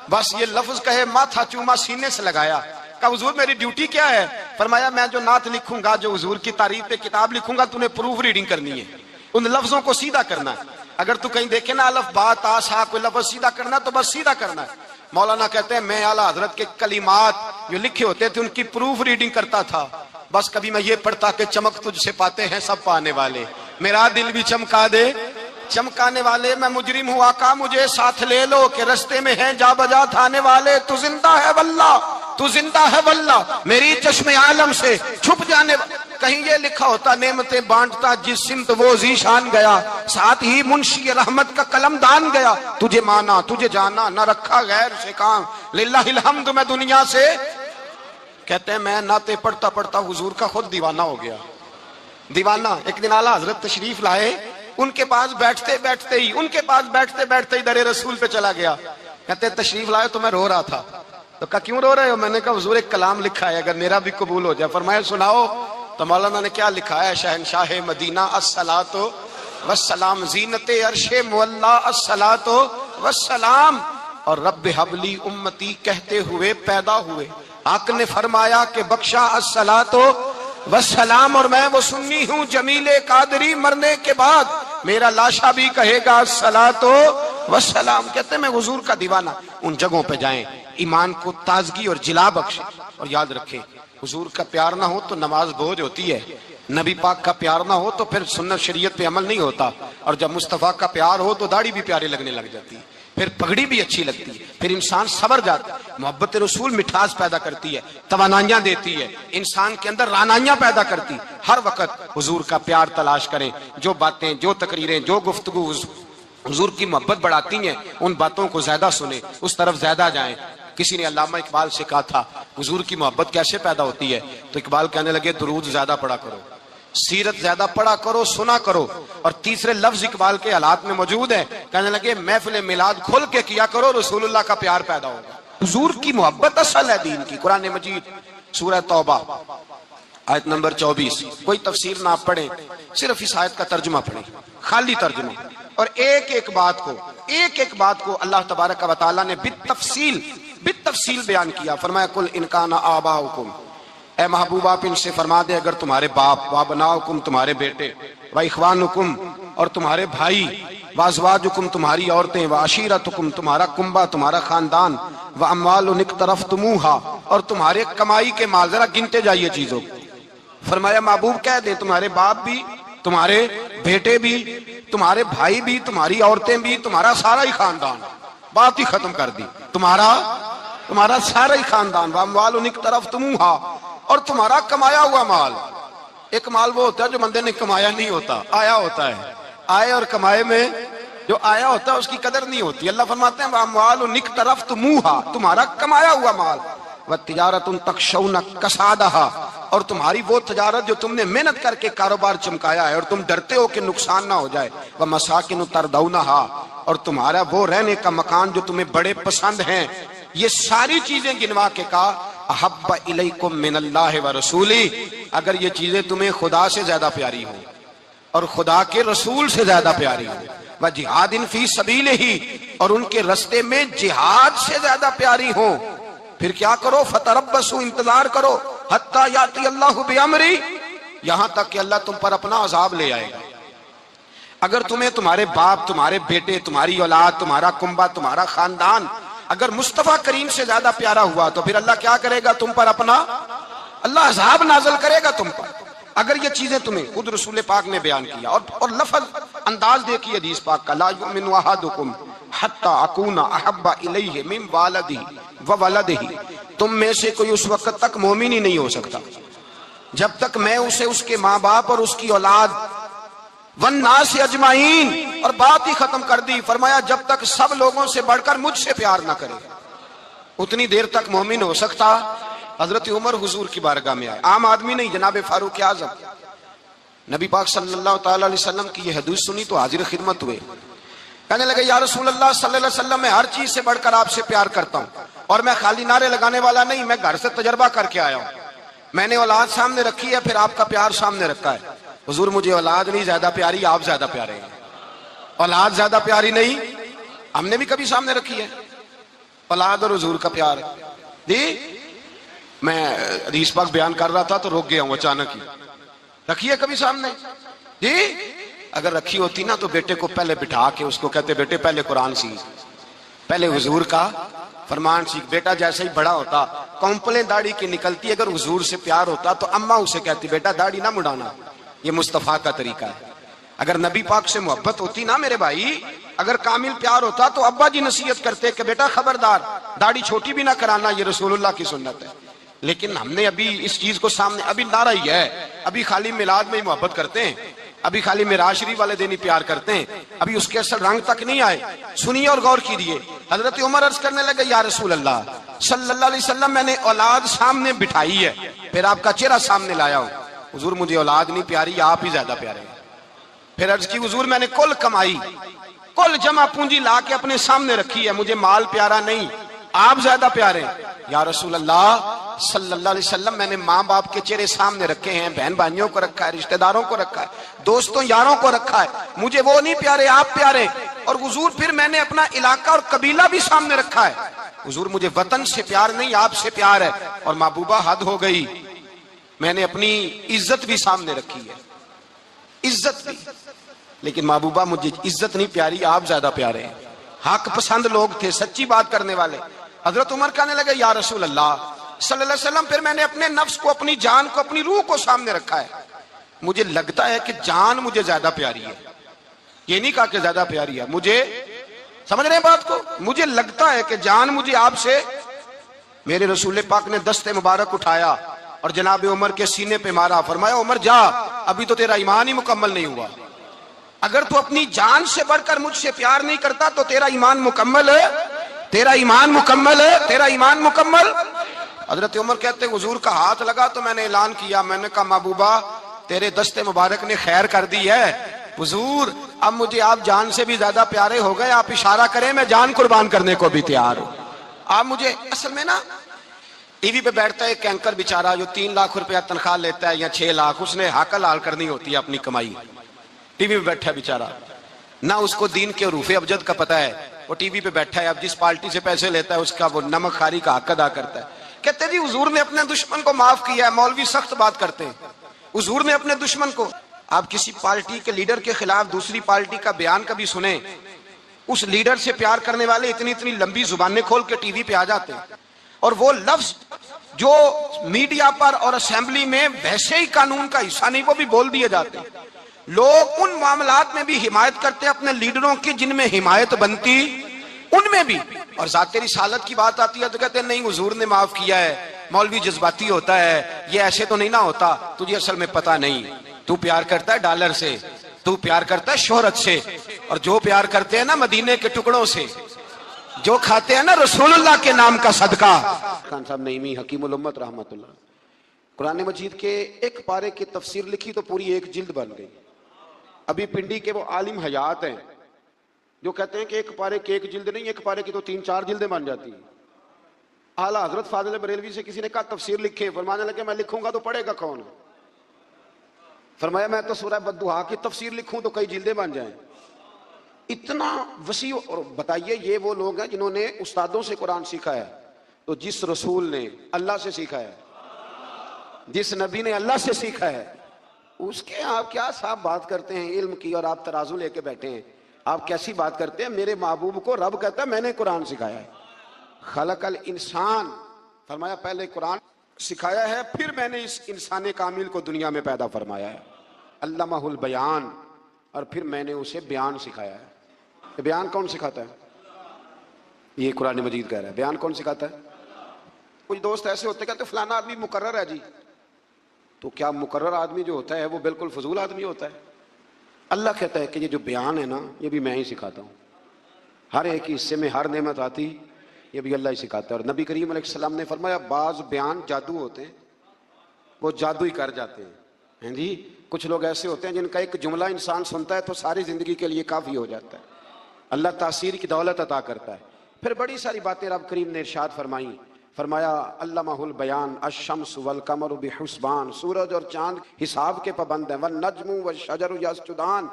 [SPEAKER 1] بس یہ لفظ کہے ماتھا چوما سینے سے لگایا۔ کہا حضور میری ڈیوٹی کیا ہے؟ فرمایا میں جو نعت لکھوں گا، جو حضور کی تعریف پہ کتاب لکھوں گا، تو نے پروف ریڈنگ کرنی ہے، ان لفظوں کو سیدھا کرنا ہے۔ اگر تو کہیں دیکھے نا الف با تا سا کوئی لفظ سیدھا کرنا تو بس سیدھا کرنا ہے۔ مولانا کہتے ہیں میں اعلیٰ حضرت کے کلمات جو لکھے ہوتے تھے ان کی پروف ریڈنگ کرتا تھا، بس کبھی میں یہ پڑھتا کہ چمک تجھ سے پاتے ہیں سب پانے والے، میرا دل بھی چمکا دے چمکانے والے، میں مجرم ہوں آقا مجھے ساتھ لے لو کہ رستے میں ہیں جا بجا تھانے والے، تو زندہ ہے واللہ، تو زندہ ہے واللہ، میری چشم عالم سے چھپ جانے کہیں یہ لکھا ہوتا نعمتیں بانٹتا جس سمت وہ ذیشان گیا، ساتھ ہی منشی رحمت کا قلم دان گیا، تجھے مانا تجھے جانا نہ رکھا غیر سے کام، للہ الحمد میں دنیا سے۔ کہتے ہیں میں نعتیں پڑھتا پڑھتا حضور کا خود دیوانہ ہو گیا، دیوانہ۔ ایک دن اعلیٰ حضرت تشریف لائے، ان کے پاس بیٹھتے بیٹھتے ہی در رسول پہ چلا گیا۔ کہتے تشریف لائے تو میں رو رہا تھا، تو کہا کیوں رو رہے ہو؟ میں نے کہا حضور ایک کلام لکھا ہے اگر میرا بھی قبول ہو جائے۔ فرمایا سناؤ۔ تو مولانا نے کیا لکھا ہے؟ شہنشاہ مدینہ الصلاۃ والسلام، زینت عرش مولا الصلاۃ والسلام، اور رب حبلی امتی کہتے ہوئے پیدا ہوئے، آقا نے فرمایا کہ بخشا الصلاۃ والسلام، اور میں وہ سنی ہوں جمیل قادری مرنے کے بعد میرا لاشا بھی کہے گا الصلاۃ والسلام۔ کہتے ہیں میں حضور کا دیوانہ۔ ان جگہوں پہ جائیں، ایمان کو تازگی اور جلا بخشے۔ اور یاد رکھیں حضور کا پیار نہ ہو تو نماز بوجھ ہوتی ہے، نبی پاک کا پیار نہ ہو تو پھر سنت شریعت پہ عمل نہیں ہوتا، اور جب مصطفیٰ کا پیار ہو تو داڑھی بھی پیاری لگنے لگ جاتی ہے، پھر پگڑی بھی اچھی لگتی ہے، پھر انسان صبر جاتا ہے۔ محبت رسول مٹھاس پیدا کرتی ہے، توانائیاں دیتی ہے، انسان کے اندر رانائیاں پیدا کرتی۔ ہر وقت حضور کا پیار تلاش کریں، جو باتیں، جو تقریریں، جو گفتگو حضور کی محبت بڑھاتی ہیں ان باتوں کو زیادہ سنیں، اس طرف زیادہ جائیں۔ کسی نے علامہ اقبال سے کہا تھا حضور کی محبت کیسے پیدا ہوتی ہے؟ تو اقبال کہنے لگے درود زیادہ پڑھا کرو، سیرت زیادہ پڑھا کرو، سنا کرو۔ اور تیسرے لفظ اقبال کے حالات میں موجود ہے، کہنے لگے محفل میلاد کھل کے کیا کرو، رسول اللہ کا پیار پیدا ہوگا۔ حضور کی محبت اصل ہے دین کی۔ قرآن مجید سورہ توبہ آیت نمبر 24، کوئی تفسیر نہ پڑھیں، صرف اس آیت کا ترجمہ پڑھیں، خالی ترجمہ، اور ایک ایک بات کو اللہ تبارک و تعالیٰ نے بالتفصیل بیان کیا۔ فرمایا کل ان کان آباؤکم، اے محبوب آپ ان سے فرما دے اگر تمہارے باپ، وابناؤکم تمہارے بیٹے، واخوانکم اور تمہارے بھائی، وازواجکم تمہاری عورتیں، وعشیرتکم تمہارا کنبہ تمہارا خاندان، واموال اقترفتموہا اور تمہارے کمائی کے مال، ذرا گنتے جائیے چیزوں۔ فرمایا محبوب کہہ دے تمہارے باپ بھی، تمہارے بیٹے بھی، تمہارے بھائی بھی، تمہاری عورتیں بھی، تمہارا سارا ہی خاندان، بات ہی ختم کر دی، تمہارا سارا ہی خاندان، واموال اقترفتموہا اور تمہارا کمایا ہوا مال۔ ایک مال وہ ہوتا ہے جو بندے نے کمایا نہیں ہوتا، آیا ہوتا ہے، آئے اور کمائے میں جو آیا ہوتا ہے اس کی قدر نہیں ہوتی۔ اللہ فرماتے ہیں واموال اقترفتموہا، تمہارا کمایا ہوا مال، وتجارۃ تخشون کسادہا اور تمہاری وہ تجارت جو تم نے محنت کر کے کاروبار چمکایا ہے اور تم ڈرتے ہو کہ نقصان نہ ہو جائے، ومساکن تردونہا اور تمہارا وہ رہنے کا مکان جو تمہیں بڑے پسند ہیں۔ یہ ساری چیزیں گنوا کے کہا احب الیکم من اللہ ورسولہ، اگر یہ چیزیں تمہیں خدا سے زیادہ پیاری ہوں اور خدا کے رسول سے زیادہ پیاری ہوں، وجہاد فی سبیلہ اور ان کے رستے میں جہاد سے زیادہ پیاری ہوں، پھر کیا کرو؟ فتربصوا انتظار کرو، حتی یاتی اللہ بامری، یہاں تک کہ اللہ تم پر اپنا عذاب لے آئے گا۔ اگر تمہیں تمہارے باپ، تمہارے بیٹے، تمہاری اولاد، تمہارا کنبہ، تمہارا خاندان اگر مصطفیٰ کریم سے زیادہ پیارا ہوا تو پھر اللہ کیا کرے گا تم پر اپنا؟ اللہ عذاب نازل کرے گا تم پر. اگر یہ چیزیں تمہیں خود رسول پاک نے بیان کیا اور لفظ انداز دیکھیے حدیث پاک کا، لا یؤمن احدکم حتی اکون احب الیہ من والدہ وولدہ، تم میں سے کوئی اس وقت تک مومن ہی نہیں ہو سکتا جب تک میں اسے اس کے ماں باپ اور اس کی اولاد والناس اجمعین، اور بات ہی ختم کر دی. فرمایا جب تک سب لوگوں سے بڑھ کر مجھ سے پیار نہ کرے اتنی دیر تک مومن ہو سکتا. حضرت عمر حضور کی بارگاہ میں آئے، عام آدمی نہیں، جناب فاروق اعظم. نبی پاک صلی اللہ تعالی علیہ وسلم کی یہ حدیث سنی تو حاضر خدمت ہوئے. کہنے لگے یا رسول اللہ صلی اللہ علیہ وسلم، میں ہر چیز سے بڑھ کر آپ سے پیار کرتا ہوں، اور میں خالی نعرے لگانے والا نہیں، میں گھر سے تجربہ کر کے آیا ہوں. میں نے اولاد سامنے رکھی ہے، پھر آپ کا پیار سامنے رکھا ہے. حضور مجھے اولاد نہیں زیادہ پیاری، آپ زیادہ پیارے ہیں. اولاد زیادہ پیاری نہیں، ہم نے بھی کبھی سامنے رکھی ہے اولاد اور حضور کا پیار. جی میں حدیث پاک بیان کر رہا تھا تو رک گیا ہوں اچانک ہی. رکھی ہے کبھی سامنے؟ جی اگر رکھی ہوتی نا تو بیٹے کو پہلے بٹھا کے اس کو کہتے بیٹے پہلے قرآن سیکھ، پہلے حضور کا فرمان سیکھ. بیٹا جیسے ہی بڑا ہوتا کمپلیں داڑھی کی نکلتی، اگر حضور سے پیار ہوتا تو اماں اسے کہتی بیٹا داڑھی نہ مڈانا، یہ مصطفیٰ کا طریقہ ہے. اگر نبی پاک سے محبت ہوتی نا میرے بھائی، اگر کامل پیار ہوتا تو ابا جی نصیحت کرتے کہ بیٹا خبردار داڑھی چھوٹی بھی نہ کرانا، یہ رسول اللہ کی سنت ہے. لیکن ہم نے ابھی اس چیز کو سامنے، ابھی نعرہ ہی ہے، ابھی خالی میلاد میں ہی محبت کرتے ہیں، ابھی خالی معراج شریف والے دن ہی پیار کرتے ہیں، ابھی اس کے اصل رنگ تک نہیں آئے. سنیے اور غور کیجیے. حضرت عمر عرض کرنے لگے یا رسول اللہ صلی اللہ علیہ وسلم، میں نے اولاد سامنے بٹھائی ہے، پھر آپ کا چہرہ سامنے لایا ہوں. حضور مجھے اولاد نہیں پیاری، آپ ہی زیادہ پیارے ہیں. پھر عرض کی حضور میں نے کل کمائی، کل جمع پونجی لا کے اپنے سامنے رکھی ہے، مجھے مال پیارا نہیں، آپ زیادہ پیارے ہیں. یا رسول اللہ صلی اللہ علیہ وسلم، میں نے ماں باپ کے چہرے سامنے رکھے ہیں، بہن بھائیوں کو رکھا ہے، رشتہ داروں کو رکھا ہے، دوستوں یاروں کو رکھا ہے، مجھے وہ نہیں پیارے، آپ پیارے. اور حضور پھر میں نے اپنا علاقہ اور قبیلہ بھی سامنے رکھا ہے. حضور مجھے وطن سے پیار نہیں، آپ سے پیار ہے. اور محبوبہ حد ہو گئی، میں نے اپنی عزت بھی سامنے رکھی ہے، عزت بھی. لیکن محبوبہ مجھے عزت نہیں پیاری، آپ زیادہ پیارے ہیں. حق پسند لوگ تھے، سچی بات کرنے والے. حضرت عمر کہنے لگے یا رسول اللہ صلی اللہ علیہ وسلم، پھر میں نے اپنے نفس کو، اپنی جان کو، اپنی روح کو سامنے رکھا ہے. مجھے لگتا ہے کہ جان مجھے زیادہ پیاری ہے. یہ نہیں کہا کہ زیادہ پیاری ہے، مجھے سمجھ رہے ہیں بات کو؟ مجھے لگتا ہے کہ جان مجھے آپ سے. میرے رسول پاک نے دست مبارک اٹھایا اور جناب عمر کے سینے پہ مارا. فرمایا عمر جا، ابھی تو تیرا ایمان ہی مکمل نہیں ہوا. اگر تو اپنی جان سے بڑھ کر مجھ سے پیار نہیں کرتا تو تیرا ایمان مکمل ہے، تیرا ایمان مکمل ہے، تیرا ایمان مکمل. حضرت عمر کہتے حضور کا ہاتھ لگا تو میں نے اعلان کیا، میں نے کہا محبوبہ تیرے دست مبارک نے خیر کر دی ہے. حضور اب مجھے آپ جان سے بھی زیادہ پیارے ہو گئے، آپ اشارہ کریں میں جان قربان کرنے کو بھی تیار ہوں. آپ مجھے اصل میں نا ٹی وی پہ بیٹھتا ہے ایک اینکر بیچارہ جو 3 لاکھ روپیہ تنخواہ لیتا ہے یا 6 لاکھ، اس نے حق حلال کرنی ہوتی ہے اپنی کمائی. ٹی وی پہ بیٹھا ہے بیچارہ، نہ اس کو دین کے حروف ابجد کا پتہ ہے، وہ ٹی وی پہ بیٹھا ہے، اب جس پارٹی سے پیسے لیتا ہے اس کا وہ نمک خاری کا حق ادا کرتا ہے. کہتے جی حضور نے اپنے دشمن کو معاف کیا ہے. مولوی سخت بات کرتے ہیں، حضور نے اپنے دشمن کو. آپ کسی پارٹی کے لیڈر کے خلاف دوسری پارٹی کا بیان کبھی سنیں، اس لیڈر سے پیار کرنے والے اتنی اتنی لمبی زبانیں کھول کے ٹی وی پہ آ جاتے ہیں، اور وہ لفظ جو میڈیا پر اور اسمبلی میں ویسے ہی قانون کا حصہ نہیں وہ بھی بول دیے جاتے ہیں. لوگ ان معاملات میں بھی حمایت کرتے ہیں اپنے لیڈروں کی جن میں حمایت بنتی ان میں بھی. اور ذات رسالت کی بات آتی ہے تو کہتے ہیں نہیں حضور نے معاف کیا ہے، مولوی جذباتی ہوتا ہے، یہ ایسے تو نہیں نہ ہوتا. تجھے اصل میں پتہ نہیں، تو پیار کرتا ہے ڈالر سے، تو پیار کرتا ہے شہرت سے، اور جو پیار کرتے ہیں نا مدینے کے ٹکڑوں سے، جو کھاتے ہیں نا رسول اللہ کے نام کا صدقہ. خان صاحب نعیمی حکیم الامت رحمت اللہ، قرآن مجید کے ایک پارے کی تفسیر لکھی تو پوری ایک جلد بن گئی. ابھی پنڈی کے وہ عالم حیات ہیں جو کہتے ہیں کہ ایک پارے کی ایک جلد نہیں، ایک پارے کی تو 3-4 جلدیں بن جاتی ہیں. اعلیٰ حضرت فاضل بریلوی سے کسی نے کہا تفسیر لکھے، فرمانے لگے میں لکھوں گا تو پڑھے گا کون؟ فرمایا میں تو سورہ بددعا کی تفسیر لکھوں تو کئی جلدیں بن جائیں. اتنا وسیع. اور بتائیے یہ وہ لوگ ہیں جنہوں نے استادوں سے قرآن سیکھا ہے، تو جس رسول نے اللہ سے سیکھا ہے، جس نبی نے اللہ سے سیکھا ہے، اس کے آپ کیا صاحب بات کرتے ہیں علم کی، اور آپ ترازو لے کے بیٹھے ہیں. آپ کیسی بات کرتے ہیں؟ میرے محبوب کو رب کہتا ہے میں نے قرآن سکھایا ہے. خلق الانسان، فرمایا پہلے قرآن سکھایا ہے، پھر میں نے اس انسان کامل کو دنیا میں پیدا فرمایا ہے، علمہ البیان، اور پھر میں نے اسے بیان سکھایا ہے۔ بیان کون سکھاتا ہے؟ یہ قرآن مجید کہہ رہا ہے، بیان کون سکھاتا ہے؟ کچھ دوست ایسے ہوتے کہتے فلانا آدمی مقرر ہے جی، تو کیا مقرر آدمی جو ہوتا ہے وہ بالکل فضول آدمی ہوتا ہے؟ اللہ کہتا ہے کہ یہ جو بیان ہے نا، یہ بھی میں ہی سکھاتا ہوں، ہر ایک حصے میں ہر نعمت آتی یہ بھی اللہ ہی سکھاتا ہے۔ اور نبی کریم علیہ السلام نے فرمایا بعض بیان جادو ہوتے ہیں، وہ جادو ہی کر جاتے ہیں جی۔ کچھ لوگ ایسے ہوتے ہیں جن کا ایک جملہ انسان سنتا ہے تو ساری زندگی کے لیے کافی ہو جاتا ہے، اللہ تاثیر کی دولت عطا کرتا ہے۔ پھر بڑی ساری باتیں رب کریم نے ارشاد فرمائیں، فرمایا علمہ البیان الشمس والقمر بحسبان، سورج اور چاند حساب کے پابند ہیں، والنجم والشجر یسجدان،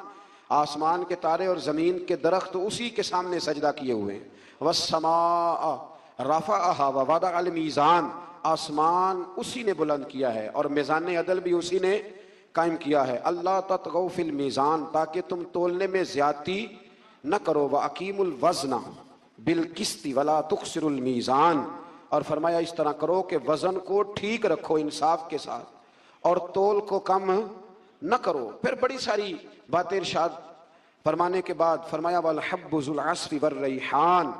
[SPEAKER 1] آسمان کے تارے اور زمین کے درخت اسی کے سامنے سجدہ کیے ہوئے ہیں، والسماء رفعها ووضع الميزان، آسمان اسی نے بلند کیا ہے اور میزان عدل بھی اسی نے قائم کیا ہے، اللہ تطغوا فی المیزان، تاکہ تم تولنے میں زیادتی نہ کرو، وَأَقِیمُوا الْوَزْنَ بِالْقِسْطِ وَلَا تُخْسِرُوا الْمِیزَانَ، اور فرمایا اس طرح کرو کہ وزن کو ٹھیک رکھو انصاف کے ساتھ اور تول کو کم نہ کرو۔ پھر بڑی ساری باتیں ارشاد فرمانے کے بعد فرمایا وَالْحَبُّ ذُو الْعَصْفِ وَالرَّیحان،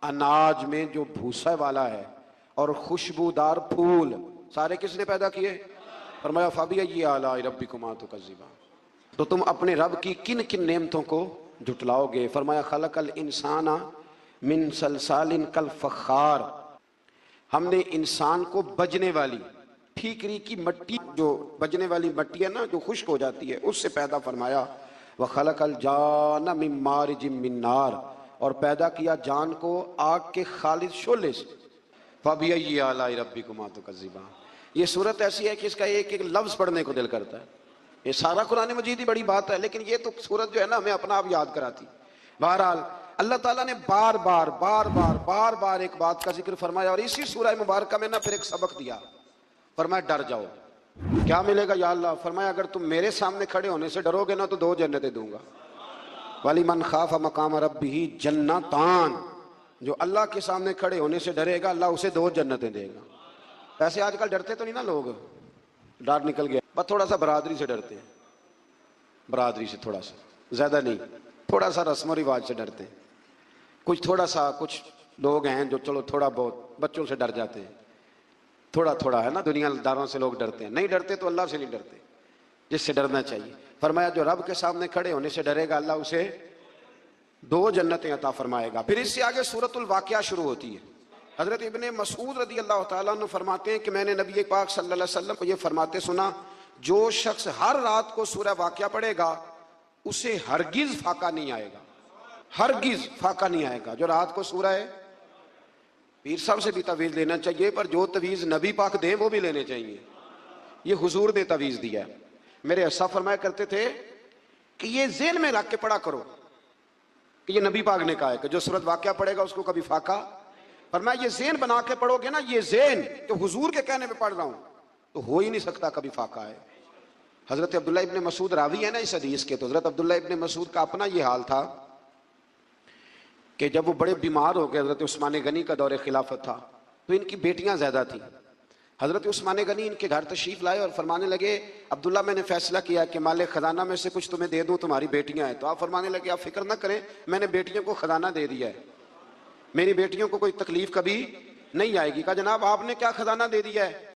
[SPEAKER 1] اناج میں جو بھوسے والا ہے اور خوشبودار پھول سارے کس نے پیدا کیے؟ فرمایا فَبِأَيِّ آلَاءِ رَبِّكُمَا تُكَذِّبَانِ، تو تم اپنے رب کی کن کن نعمتوں کو جھٹلاؤ گے؟ فرمایا خلق الانسان من صلصال کالفخار، ہم نے انسان کو بجنے والی ٹھیکری کی مٹی، جو بجنے والی مٹی ہے نا جو خشک ہو جاتی ہے، اس سے پیدا فرمایا، وخلق الجان من مارج من نار، اور پیدا کیا جان کو آگ کے خالص شعلے سے، فَبِأَيِّ آلَاءِ رَبِّكُمَا تُكَذِّبَانِ۔ یہ صورت ایسی ہے کہ اس کا ایک ایک لفظ پڑھنے کو دل کرتا ہے، یہ سارا قرآن مجید ہی بڑی بات ہے، لیکن یہ تو صورت جو ہے نا ہمیں اپنا آپ یاد کراتی۔ بہرحال اللہ تعالیٰ نے بار بار ایک بات کا ذکر فرمایا، اور اسی سورہ مبارکہ میں نا پھر ایک سبق دیا، فرمایا ڈر جاؤ۔ کیا ملے گا یا اللہ؟ فرمایا اگر تم میرے سامنے کھڑے ہونے سے ڈرو گے نا تو 2 جنتیں دوں گا، وَلِمَنْ خَافَ مَقَامَ رَبِّهِ جَنَّتَانِ، جو اللہ کے سامنے کھڑے ہونے سے ڈرے گا اللہ اسے 2 جنتیں دے گا۔ ویسے آج کل ڈرتے تو نہیں نا لوگ، ڈر نکل گیا، بس تھوڑا سا برادری سے ڈرتے ہیں، برادری سے تھوڑا سا، زیادہ نہیں، تھوڑا سا رسم و رواج سے ڈرتے ہیں، کچھ لوگ ہیں جو چلو تھوڑا بہت بچوں سے ڈر جاتے ہیں، تھوڑا ہے نا، دنیا داروں سے لوگ ڈرتے ہیں، نہیں ڈرتے تو اللہ سے نہیں ڈرتے جس سے ڈرنا چاہیے۔ فرمایا جو رب کے سامنے کھڑے ہونے سے ڈرے گا اللہ اسے 2 جنتیں عطا فرمائے گا۔ پھر اس سے آگے سورۃ الواقعہ شروع ہوتی ہے۔ حضرت ابن مسعود رضی اللہ تعالیٰ عنہ فرماتے ہیں کہ میں نے نبی پاک صلی اللہ علیہ وسلم کو یہ فرماتے سنا، جو شخص ہر رات کو سورہ واقعہ پڑھے گا اسے ہرگز فاقہ نہیں آئے گا، ہرگز فاقہ نہیں آئے گا۔ جو رات کو سورہ ہے، پیر صاحب سے بھی تعویذ لینا چاہیے، پر جو تعویذ نبی پاک دیں وہ بھی لینے چاہیے، یہ حضور نے تعویذ دیا ہے۔ میرے اسا فرمایا کرتے تھے کہ یہ ذہن میں رکھ کے پڑھا کرو کہ یہ نبی پاک نے کہا ہے کہ جو سورۃ واقعہ پڑھے گا اس کو کبھی فاقہ، فرمایا یہ ذہن بنا کے پڑھو گے نا، یہ ذہن جو حضور کے کہنے پہ پڑھ رہا ہوں تو ہو ہی نہیں سکتا کبھی فاقہ ہے۔ حضرت عبداللہ ابن مسعود راوی ہے نا اس حدیث کے، تو حضرت عبداللہ ابن مسعود کا اپنا یہ حال تھا کہ جب وہ بڑے بیمار ہو گئے، حضرت عثمان غنی کا دور خلافت تھا، تو ان کی بیٹیاں زیادہ تھیں۔ حضرت عثمان غنی ان کے گھر تشریف لائے اور فرمانے لگے عبداللہ میں نے فیصلہ کیا کہ مال خزانہ میں سے کچھ تمہیں دے دوں، تمہاری بیٹیاں ہیں۔ تو آپ فرمانے لگے آپ فکر نہ کریں، میں نے بیٹیوں کو خزانہ دے دیا ہے، میری بیٹیوں کو کوئی تکلیف کبھی نہیں آئے گی۔ کہا جناب آپ نے کیا خزانہ دے دیا ہے؟